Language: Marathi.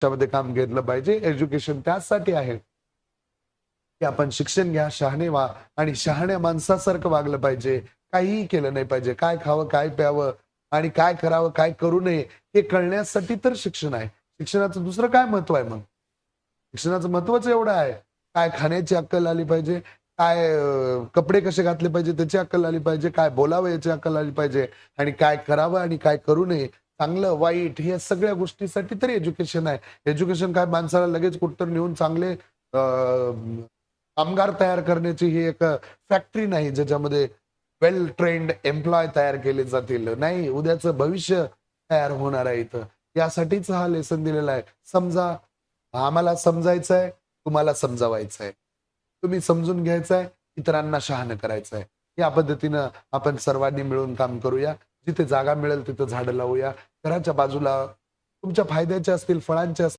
त्यामध्ये काम घेतलं पाहिजे. एज्युकेशन त्यासाठी आहे की आपण शिक्षण घ्या, शहाणे व्हा आणि शहाण्या माणसासारखं वागलं पाहिजे. काहीही केलं नाही पाहिजे. काय खावं, काय प्यावं आणि काय करावं, काय करू नये हे कळण्यासाठी तर शिक्षण आहे. शिक्षणाचं दुसरं काय महत्व आहे मग? शिक्षणाचं महत्वच एवढं आहे. काय खाण्याची अक्कल आली पाहिजे, काय कपडे कसे घातले पाहिजे त्याची अक्कल आली पाहिजे, काय बोलावं याची अक्कल आली पाहिजे आणि काय करावं आणि काय करू नये, चांगलं, वाईट ह्या सगळ्या गोष्टीसाठी तरी एज्युकेशन आहे. एज्युकेशन काय माणसाला लगेच कुठेतरी नेऊन चांगले कामगार तयार करण्याची ही एक फॅक्टरी नाही, ज्याच्यामध्ये वेल ट्रेन्ड एम्प्लॉय तयार केले जातील. नाही, उद्याचं भविष्य तयार होणार आहे इथं. यासाठीच हा लेसन दिलेला आहे. समजा, आम्हाला समजायचं आहे, तुम्हाला समजावायचं आहे. तुम्ही समजून घ्यायचं आहे, इतरांना शहाणं करायचं आहे. या पद्धतीनं आपण सर्वांनी मिळून काम करूया. जिथे जागा मिळेल तिथं झाडं लावूया. घराच्या बाजूला तुमच्या फायद्याचे असतील, फळांचे असतील